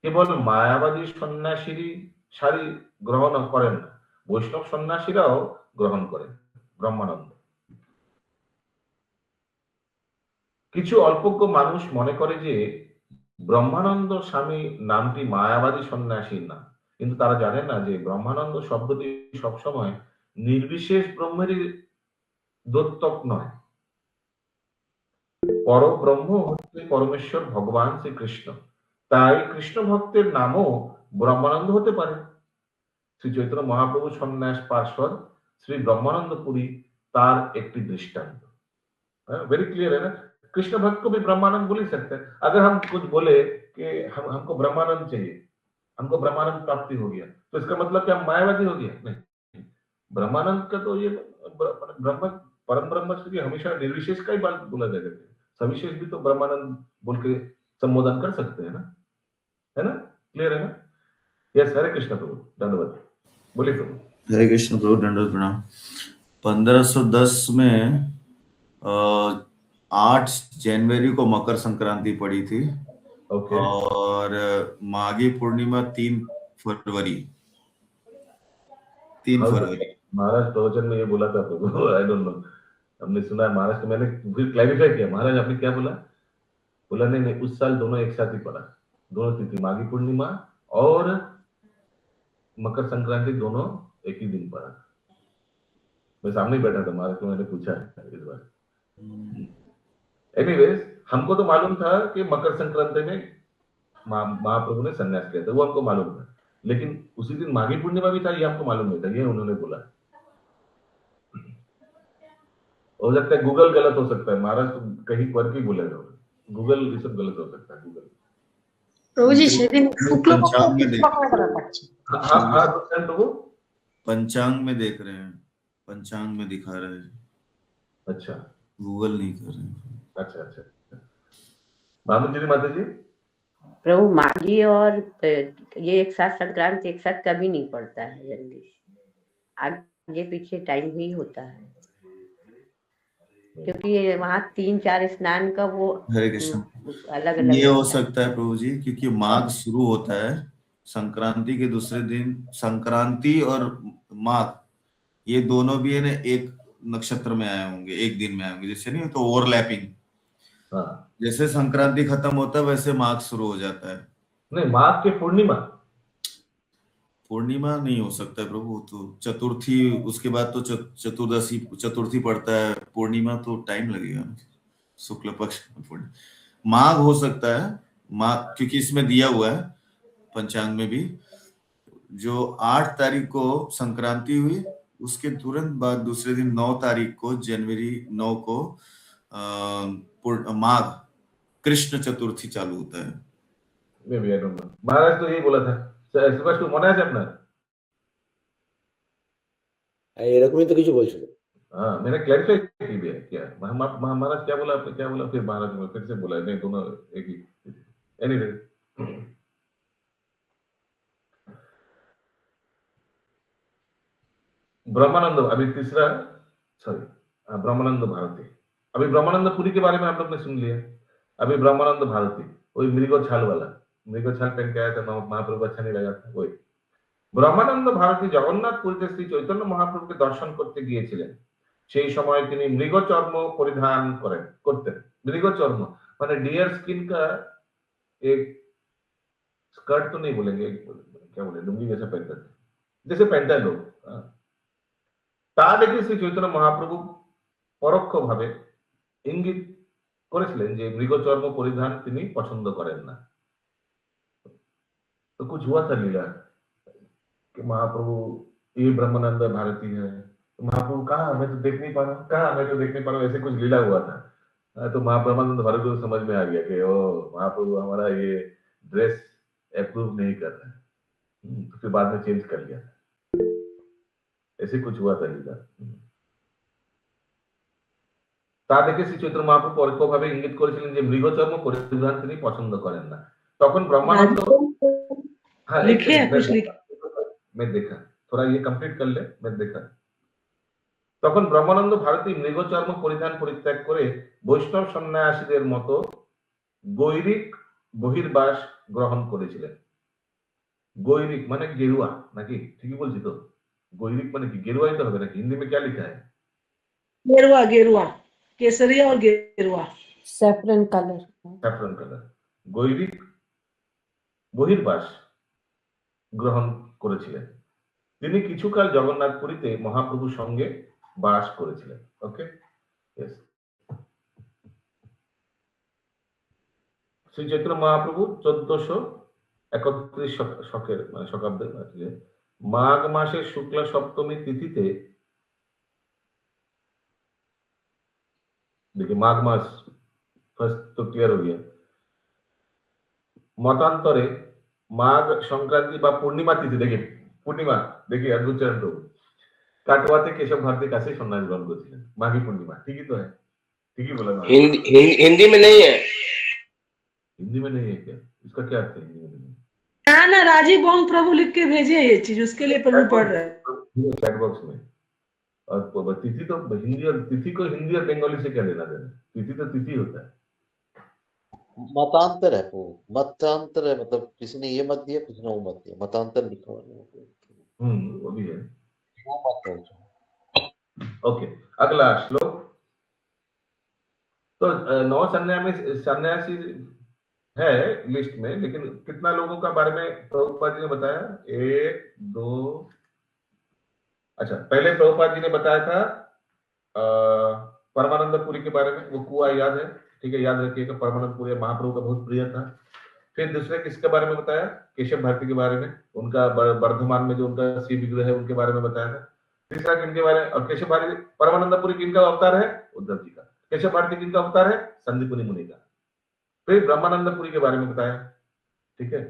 কেবল মায়াবাদী সন্ন্যাসীরই সারি গ্রহণ করেন না, বৈষ্ণব সন্ন্যাসীরাও গ্রহণ করেন ব্রহ্মানন্দ। কিছু অল্পজ্ঞ মানুষ মনে করে যে ব্রহ্মানন্দ স্বামী নামটি মায়াবাদী সন্ন্যাসীর নাম, কিন্তু তারা জানে না যে ব্রহ্মানন্দ শব্দটি সবসময় নির্বিশেষ ব্রহ্মেরই দত্তক নয়। পরব্রহ্ম হচ্ছে পরমেশ্বর ভগবান শ্রীকৃষ্ণ, তাই কৃষ্ণ ভক্তের নামও ব্রহ্মানন্দ হতে পারে। শ্রী চৈতন্য মহাপ্রভু সন্ন্যাস পার্ষদ श्री ब्रह्मानंद पुरी तार एक दृष्टांत। वेरी क्लियर है ना, कृष्ण भक्त को भी ब्रह्मानंद बोल ही सकते हैं। अगर हम कुछ बोले कि हमको ब्रह्मानंद चाहिए, हमको ब्रह्मानंद प्राप्ति हो गया, तो इसका मतलब कि हम मायावादी हो गया? नहीं, ब्रह्मानंद का तो ये ब्रह्म परम ब्रह्म से हमेशा निर्विशेष का ही बात बोला जाएगा, सविशेष भी तो ब्रह्मानंद बोल के संबोधन कर सकते हैं ना, है ना? क्लियर है ना? यस, हरे कृष्ण प्रभु, धन्यवाद। बोलिए प्रभु। हरे कृष्ण प्रभु, दंडवत प्रणाम। 1510 में 8 जनवरी को मकर संक्रांति पड़ी थी। ओके। और माघी पूर्णिमा 3 फरवरी। महाराज प्रवचन में ये बोला था प्रभु, आई डोंट नो, हमने सुना है महाराज को, मैंने फिर क्लैरिफाई किया, महाराज आपने क्या बोला? बोला नहीं, उस साल दोनों एक साथ ही पड़ा, दोनों तिथि माघी पूर्णिमा और मकर संक्रांति दोनों एक ही दिन पड़ा। मैं सामने ही बैठा था, महाराज को मैंने पूछा इस बार। एनीवेज, हमको तो मालूम था कि मकर संक्रांति में महाप्रभु ने संन्यास किया था, वो हमको मालूम था, लेकिन उसी दिन माघी पूर्णिमा भी था, ये हमको मालूम नहीं था, ये उन्होंने बोला। हो सकता है गूगल गलत हो सकता है, महाराज तो कहीं पर भी बोलेगा, गूगल ये सब गलत हो सकता है, गूगल। प्रभु जी সেদিন শুক্ল পক্ষ प्रभु पंचांग में देख रहे हैं, पंचांग में दिखा रहे हैं। अच्छा, गूगल नहीं कर रहे हैं। अच्छा अच्छा। माता जी प्रभु माघी और ये एक साथ संक्रांति एक साथ कभी नहीं पड़ता है, जल्दी आगे पीछे टाइम ही होता है, क्योंकि वहाँ 3-4 स्नान का वो हरे कृष्ण अलग अलग ये हो सकता है प्रभु जी, क्योंकि माघ शुरू होता है संक्रांति के दूसरे दिन। संक्रांति और माघ ये दोनों भी है ना एक नक्षत्र में आए होंगे, एक दिन में आए होंगे, जैसे नहीं तो ओवरलैपिंग। जैसे संक्रांति खत्म होता है वैसे माघ शुरू हो जाता है। नहीं, माघ के पूर्णिमा नहीं हो सकता है प्रभु, तो चतुर्थी, उसके बाद तो चतुर्थी पड़ता है, पूर्णिमा तो टाइम लगेगा, शुक्ल पक्ष पूर्णिमा। माघ हो सकता है, माघ क्योंकि इसमें दिया हुआ है पंचांग में भी, जो 8 तारीख को संक्रांति हुई, उसके तुरंत बाद दूसरे दिन 9 तारीख को, जनवरी 9 को माघ कृष्ण चतुर्थी चालू होता है। महाराज तो यही बोला था, স্পষ্ট মনে আছে আপনার? এরকমই তো কিছু বলছিল। हाँ, मैंने क्लैरिफाई की दिया क्या महाराज क्या बोला, आपने क्या बोला, फिर महाराज ने फिर से बोला, नहीं दोनों एक ही। एनीवे, ब्रह्मानंद अभी तीसरा, सॉरी ब्रह्मानंद भारती। अभी ब्रह्मानंद पुरी के बारे में आप लोग ने सुन लिया। अभी ब्रह्मानंद भारती, वही मृगो छाल वाला, मृगो छाल पहन के आया था, महाप्रभु अच्छा नहीं लगा था, वही। ব্রহ্মানন্দ ভারতী জগন্নাথপুরীতে শ্রী চৈতন্য মহাপ্রভুকে দর্শন করতে গিয়েছিলেন। সেই সময় তিনি মৃগচর্ম পরিধান করতেন। मृगचर्म माने डियर स्किन का एक स्कर्ट तो नहीं बोलेंगे, क्या बोले, लुंगी जैसा पहनते थे, जैसे पहनता है लोग। তা দেখে শ্রী চৈতন্য মহাপ্রভু পরোক্ষভাবে ইঙ্গিত করেছিলেন যে মৃগচর্ম পরিধান তিনি পছন্দ করেন না। तो कुछ हुआ था लीला कि महाप्रभु ये ब्रह्मानंद भारती है, तो महाप्रभु कहा मैं तो देख नहीं पा रहा हूँ, कहा मैं तो देख नहीं पा रहा हूँ, ऐसे कुछ लीला हुआ था। तो महाब्रह्मानंद भारती को समझ में आ गया कि ओ महाप्रभु हमारा ये ड्रेस अप्रूव नहीं कर रहा है, तो फिर बाद में चेंज कर लिया। ऐसे कुछ हुआ था लीला। তা দেখে শ্রী চৈতন্য মহাপ্রভু পরোক্ষভাবে ইঙ্গিত করেছিলেন যে মৃগচর্ম পরিধান তিনি পছন্দ করেন না। তখন ব্রহ্মানন্দ हाँ लिखे हैं कुछ लिखे, मैं देखा, थोड़ा ये कंप्लीट कर ले, मैं देखा। তখন ব্রহ্মানন্দ ভারতী মৃগচর্ম পরিধান পরিত্যাগ করে বৈষ্ণব সন্ন্যাসীদের মতো গৈরিক বহির্বাস গ্রহণ করেছিলেন। গৈরিক মানে গেরুয়া নাকি? ঠিকই বলছি তো? গৈরিক মানে কি? গেরুয়াই তো হবে নাকি? हिंदी में क्या लिखा है? गेरुआ गेरुआ, केसरिया और गेरुआ, सैफरन कलर। Saffron colour. গৈরিক বহির্বাস গ্রহণ করেছিলেন। তিনি কিছুকাল জগন্নাথপুরীতে মহাপ্রভুর সঙ্গে বাস করেছিলেন। Okay, yes. শ্রী চৈতন্য মহাপ্রভু 1431 শকাব্দে মাঘ মাসের শুক্লা সপ্তমী তিথিতে, देखिए माघ मास फर्स्ट तो क्लियर हो गया, मतांतरे माघ संक्रांति বা পূর্ণিমা তিথি, देखिए পূর্ণিমা, देखिए अद्भुत चरण प्रभु काटवाते केशव भारती का से सन्यास ग्रहण करेছিলেন माघी पूर्णिमा। ठीक ही तो है, ठीक ही बोला ना? हिंदी में नहीं है। हिंदी में नहीं है क्या? इसका क्या अर्थ है हिंदी में नहीं? ना ना, राजीव बोंग प्रभु लिख के भेजे हैं ये चीज, उसके लिए प्रभु पढ़ रहे हैं चैट बॉक्स में। और तिथि तो हिंदी, और तिथि को हिंदी और बंगाली से क्या लेना देना? तिथि तो तिथि होता है। मतांतर है वो, मतांतर है, मतलब किसी ने ये मत दिया, किसी ने वो मत दिया, मतांतर लिखा हुआ है। वो भी है। वो मत है। ओके, अगला श्लोक। तो 9 सन्यासी है लिस्ट में, लेकिन कितना लोगों का बारे में प्रभुपाद जी ने बताया? 1 2, अच्छा पहले प्रभुपाद जी ने बताया था परमानंद पुरी के बारे में, वो कुआं याद है? ठीक है, याद रखिएगा, परमानंद पुरी महाप्रभु का बहुत प्रिय था। फिर दूसरे किसके बारे में बताया? केशव भारती के बारे में, उनका वर्धमान में जो उनका शिव विग्रह है उनके बारे में बताया था। तीसरा किनके बारे में? और केशव भारती, परमानंद पुरी किनका अवतार है? उद्धव जी का। केशव भारती किनका अवतार है? संदीपनी मुनि का। फिर ब्रह्मानंद पुरी के बारे में बताया, ठीक है।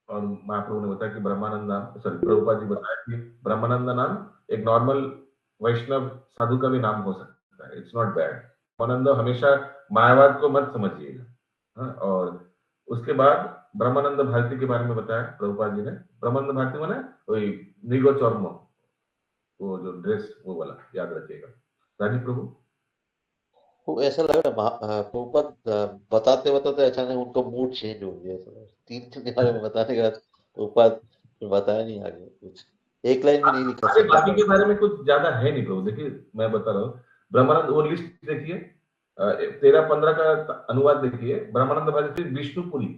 और महाप्रभु ने बताया कि ब्रह्मानंद नाम, सॉरी प्रभुपाद जी बताया कि ब्रह्मानंद नाम एक नॉर्मल वैष्णव साधु का भी नाम हो सकता है, इट्स नॉट बैड। ब्रह्मानंद हमेशा मायावाद को मत समझिएगा। हाँ, और उसके बाद ब्रह्मानंद भारती के बारे में बताया प्रभुपाद जी ने। ब्रह्मानंद भारती माने वही मृगचर्म, वो जो ड्रेस वो वाला, याद रखिएगा। राजीव प्रभु, वो ऐसा लग रहा है प्रभुपाद बताते बताते अचानक उनका मूड चेंज हो गया। 3 के बारे में बताने के बाद प्रभुपाद बताया नहीं आगे कुछ, एक लाइन में नहीं लिखा। बाकी के बारे में कुछ ज्यादा है नहीं प्रभु। देखिए मैं बता रहा हूँ, ब्रह्मानंद वो लिस्ट देखिए, 13-15 का अनुवाद देखिए। ब्रह्मानंद Bharti, Vishnupuri,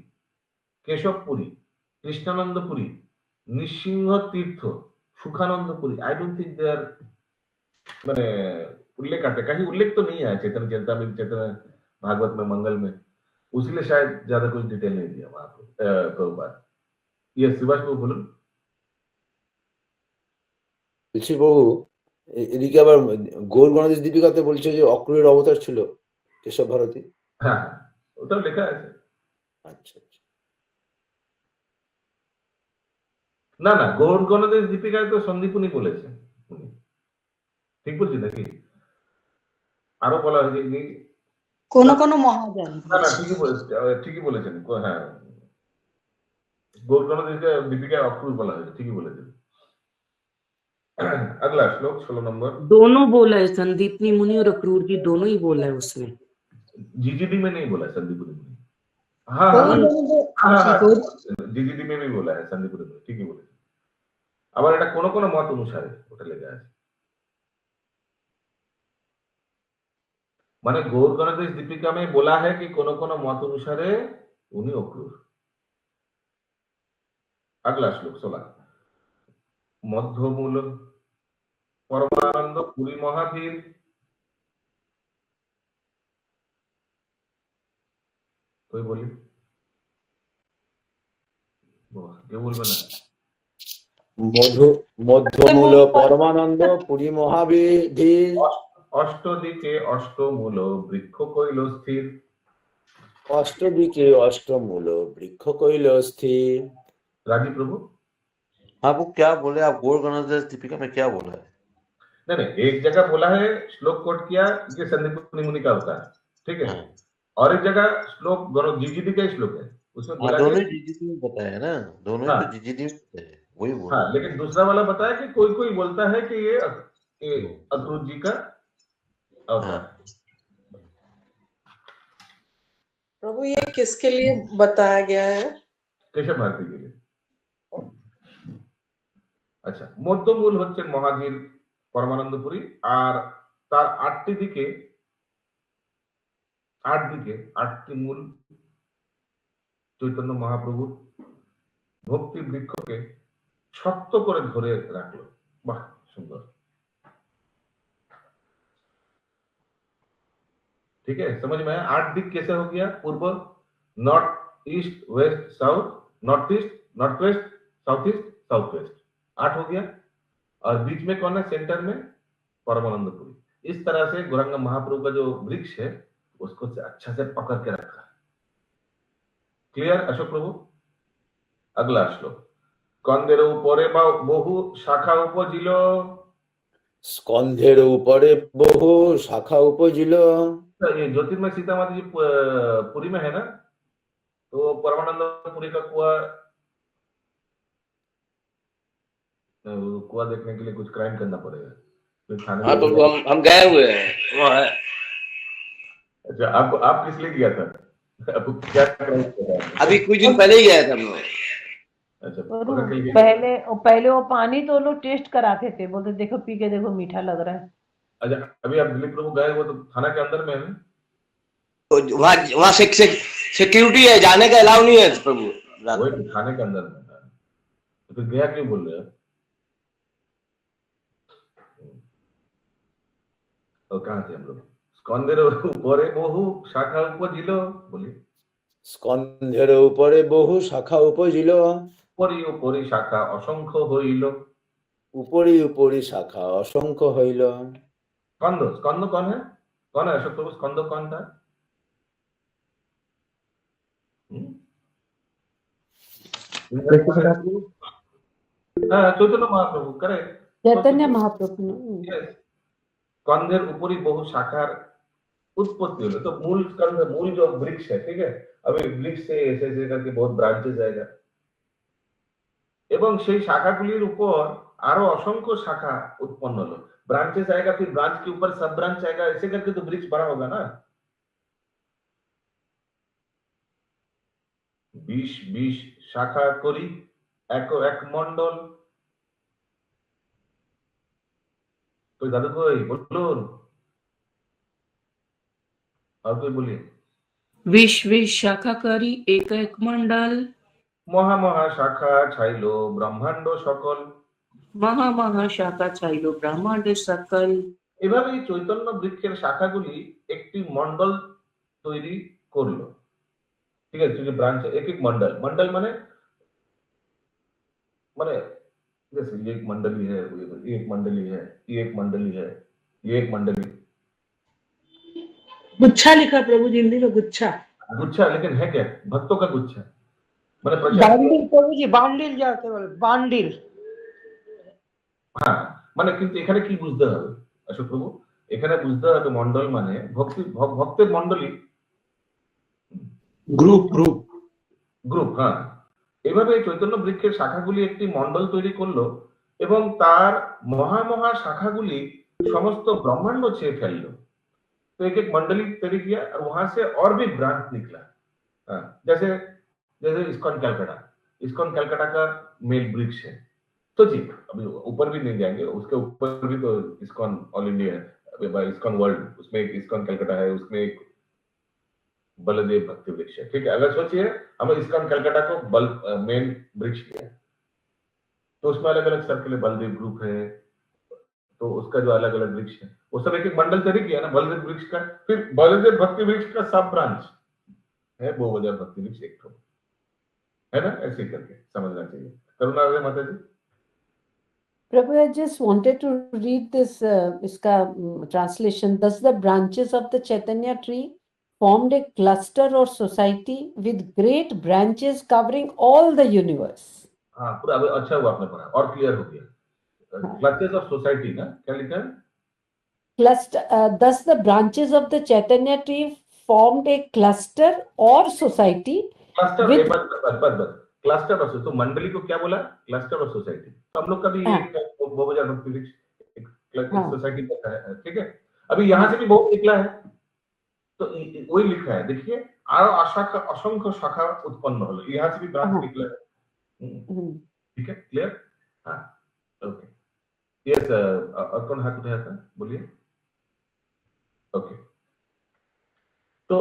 Keshav Puri, Krishnanandpuri, Nisingh Tirth, Sukhanandpuri. I don't think they are, मैंने उल्लेख आते, कहीं उल्लेख तो नहीं आया चैतन्य चरितामृत, चैतन्य भागवत में, मंगल में, उसलिए शायद ज्यादा कुछ डिटेल नहीं दिया वहां प्रभुपाद। ये शिवाश को बोलूं, বাবু এদিকে আবার গৌর গণেশ দীপিকাতে বলছে যে অক্রূরের অবতার ছিল কেশব ভারতী। হ্যাঁ ওটা লেখা আছে। আচ্ছা আচ্ছা, না না, গৌর গণেশ দীপিকায় তো সন্দীপনী বলেছেন উনি, ঠিক বলছি নাকি? আরো বলা হয়েছে কি কোন কোন মহাজন? না না, ঠিকই বলেছেন। হ্যাঁ, গৌর গণেশ দীপিকায় অক্রূর বলা হয়েছে, ঠিকই बलेছেন। अगला श्लोक 16 नंबर। दोनों बोला है, संदीपनी मुनि और अक्रूर जी दोनों ही बोला है उसमें। जीजीडी में नहीं बोला संदीपनी मुनि। हाँ हाँ গৌর हाँ हाँ গৌর ডিজিডি में भी बोला है संदीपुर में ठीक है बोले আবার এটা কোন কোন মত অনুসারে ওটা লেখা আছে মানে गौर गणेश दीपिका में बोला है कि কোন কোন মত অনুসারে উনি অক্রূর अगला श्लोक 16 मध्यमूल परमानंद पुरी महाधीर कोई बोलिए क्या बोलबे ना মধ্যমূল পরমানন্দ পুরী মহাবিধি অষ্টদিকে অষ্টমূল বৃক্ষ কইল স্থির অষ্টদিকে অষ্টমূল বৃক্ষ কইল স্থির राजी प्रभु हाँ वो क्या बोले आप गौर गणेश दीपिका में क्या बोला है नहीं नहीं एक जगह बोला है श्लोक कोट किया कि संदीप मुनि का होता है ठीक है और एक जगह श्लोक दोनों जीजीडी का ही श्लोक है उसमें बोला दोनों कि जीजीडी में बताया ना दोनों हाँ, तो जीजीडी में बताया वही बोला हाँ लेकिन दूसरा वाला बताया कि कोई कोई बोलता है कि ये अक्रूर जी का अवतार है। प्रभु ये किसके लिए बताया गया है केशव भारती के लिए আচ্ছা মধ্যমূল হচ্ছে মহাধীর পরমানন্দপুরী আর তার আটটি দিকে আটটি মূল চৈতন্য মহাপ্রভুর ভক্তি বৃক্ষকে শক্ত করে ধরে রাখলো বাহ সুন্দর ठीक है समझ में आया 8 दिक कैसे हो गया पूर्व north east west south north east north west south east south west 8 हो गया और बीच में कौन है सेंटर में परमानंदपुरी इस तरह से गौरांग महाप्रभु का जो वृक्ष है उसको से अच्छा से पकड़ के रखा क्लियर अशोक प्रभु अगला श्लोक स्कंदेर ऊपरे बहु शाखा उपजिल स्कंधेर ऊपरे बहु शाखा उपजिल ये ज्योतिर्मय सीता माता जी पुरी में है ना तो परमानंदपुरी का कुआ देखने के लिए कुछ क्राइम करना पड़ेगा हाँ तो हम गए हुए हैं वो है अच्छा आप किस लिए गया था आपको क्या क्राइम किया था अभी कुछ दिन पहले ही गए थे हम लोग अच्छा पहले वो पानी तो लोग टेस्ट कराते थे बोलते देखो पी के देखो मीठा लग रहा है अच्छा अभी आप दिलीप प्रभु गए वो तो थाना के अंदर में है तो वहाँ सिक्योरिटी है जाने का अलाउ नहीं है प्रभु वही थाने के अंदर में तो फिर गया क्यों बोल रहे हैं और कहाँ थे हम लोग स्कंदेर ऊपरे बहु शाखा उपजिल बोलिए स्कंधेर ऊपरे बहु शाखा उपजिल উপরি উপরি শাখা অসংখ্য হইল উপরি উপরি শাখা অসংখ্য হইল स्कंद स्कंद कौन है अशोक प्रभु स्कंद कौन था चैतन्य महाप्रभु करेक्ट चैतन्य महाप्रभु स्कंदेर ऊपरी बहु शाखार उत्पत्ति होलो तो मूल स्कंद मूल जो वृक्ष है ठीक है अभी वृक्ष से ऐसे ऐसे करके बहुत ब्रांचेस आएगा এবং সেই শাখাগুলির উপর আরো অসংখ্য শাখা उत्पन्न হলো ब्रांचेस आएगा फिर ब्रांच के ऊपर सब ब्रांच आएगा ऐसे करके तो वृक्ष बड़ा होगा ना 20 শাখা করি এক মন্ডল तो दादू कोई बोलুন और कोई बोलिए 20 শাখা করি এক এক মন্ডল মহা মহা শাখা ছাইল ব্রহ্মাণ্ড সকল মহা মহা শাখা ছাইল ব্রহ্মাণ্ড সকল এভাবে চৈতন্য বৃক্ষের শাখাগুলি একটি মণ্ডল তৈরি করলো ঠিক আছে যে ব্রাঞ্চ এক এক মণ্ডল মানে जैसे ये एक मंडली है ये एक मंडली है ये एक मंडली है ये एक मंडली गुच्छा लिखा प्रभु जी हिंदी में गुच्छा लेकिन है क्या भक्तों का गुच्छा বান্ডিল প্রভু জি বান্ডিল যাকে বলে বান্ডিল হ্যাঁ মানে কিন্তু এখানে কি বুঝতে হবে অশোক প্রভু এখানে বুঝতে হবে মণ্ডল মানে ভক্তের মণ্ডলী গ্রুপ হ্যাঁ এভাবে চৈতন্য বৃক্ষের শাখাগুলি একটি মণ্ডল তৈরি করলো এবং তার মহা মহা শাখাগুলি সমস্ত ব্রহ্মাণ্ড ছেয়ে ফেললো तो एक एक मंडली तैयारी किया और वहां से और भी ब्रांच निकला हाँ, जैसे जैसे इस्कॉन कलकत्ता का मेल वृक्ष है। सोचिए, अभी ऊपर भी नहीं जाएंगे, उसके ऊपर भी तो इस्कॉन ऑल इंडिया है, इस्कॉन वर्ल्ड, उसमें एक इस्कॉन कलकत्ता है, उसमें एक बलदेव भक्ति वृक्ष है। ठीक है, अगर सोचिए हमें इस्कॉन कलकत्ता को मेन वृक्ष किया है, तो उसमें अलग अलग सर के लिए बलदेव ग्रुप है, तो उसका जो अलग अलग वृक्ष है वो सब एक एक मंडल तरी किया ना बलदेव वृक्ष का। फिर बलदेव भक्ति वृक्ष का सब ब्रांच है वो बलदेव भक्ति वृक्ष एक ठो है ना, ऐसे करके समझना चाहिए। करुणा माता जी। Prabhu, I just wanted to read this iska translation. Thus the branches of the Chaitanya tree formed a cluster or society with great branches covering all the universe. हाँ, पूरा अच्छा हुआ आपने पढ़ा और क्लियर हो गया। क्लस्टर्स ऑफ सोसाइटी ना, क्या लिखा है? Thus the branches of the Chaitanya tree formed a cluster or society. Cluster with बस क्लस्टर और तो मंडली को क्या बोला? क्लस्टर और सोसाइटी। तो हम लोग का भी एक बहुवचन भक्ति वृक्ष एक सोसाइटी का है। ठीक है, अभी यहाँ से भी बहुत निकला है, तो वही लिखा है, देखिए असंख्य शाखा उत्पन्न हो, यहाँ से भी ब्रांच निकला है। ठीक है, क्लियर? हाँ, ओके, यस। और कौन हाथ उठाया था, बोलिए। ओके, तो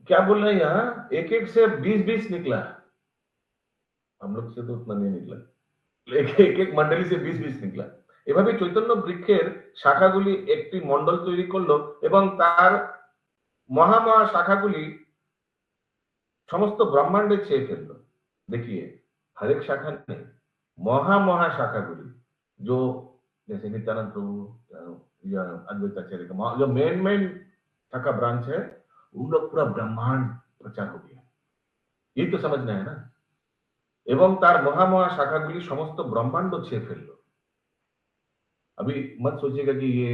क्या बोल रहे हैं यहाँ, एक एक से 20-20 निकला, हम लोग से तो उतना नहीं निकला, एक एक मंडली से 20-20 নিকলা। এভাবে চৈতন্য বৃক্ষের শাখাগুলি একটি মণ্ডল তৈরি করলো এবং তার মহামহা শাখাগুলি সমস্ত ব্রহ্মাণ্ডে ছেয়ে ফেললো। देखिए, हर एक शाखा नहीं, महा शाखागुली जो जैसे नित्यानंद प्रभु या अद्वैत आचार्य का जो मेन शाखा ब्रांच है, उन लोग पूरा ब्रह्मांड प्रचार हो गया, ये तो समझना है ना। एवं तार মহা শাখাগুলি সমস্ত ব্রহ্মাণ্ড ছেয়ে ফেললো। अभी मत सोचिएगा कि ये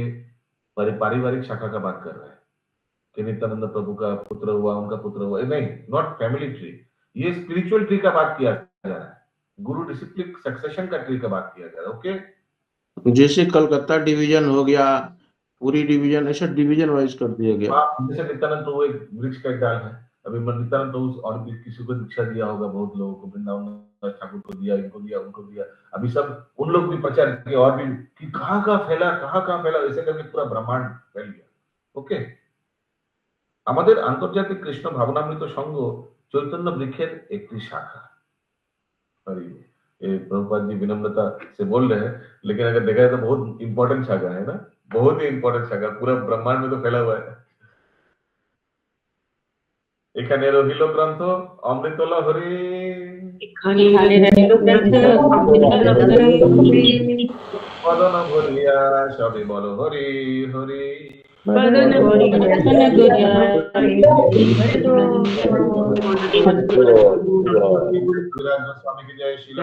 पारिवारिक शाखा का बात कर रहा है कि नित्यानंद प्रभु का पुत्र हुआ, उनका पुत्र हुआ, नहीं, नॉट फैमिली ट्री, ये स्पिरिचुअल ट्री का बात किया जा रहा है, गुरु डिसिप्लिन सक्सेशन का ट्री का बात किया जा रहा है। ओके, जैसे कलकत्ता डिवीजन हो गया, पूरी डिवीजन, ऐसा डिवीजन वाइज कर दिया गया। जैसे नित्यानंद प्रभु एक वृक्ष का डाल है, अभी नित्यानंद प्रभु और भी किसी को दीक्षा दिया होगा, बहुत लोगों को, वृंदावन ठाकुर को दिया, इनको दिया, उनको दिया, अभी सब उन लोग भी प्रचार किए और भी कि कहाँ फैला, ऐसे करके पूरा ब्रह्मांड फैल गया। ओके, আমাদের আন্তর্জাতিক কৃষ্ণ ভাবনামৃত সংঘ চৈতন্য বৃক্ষের একটি শাখা। अरे ये प्रभुपाद जी विनम्रता से बोल रहे हैं, लेकिन अगर देखा जाए तो बहुत इंपॉर्टेंट शाखा है ना, बहुत ही इंपॉर्टेंट शाखा, पूरा ब्रह्मांड में तो फैला हुआ है। এখানে রহিল গ্রন্থ অমৃত লহরী, বদন ভরিয়া সবে বল হরি হরি, স্বামী কি জয়, শিল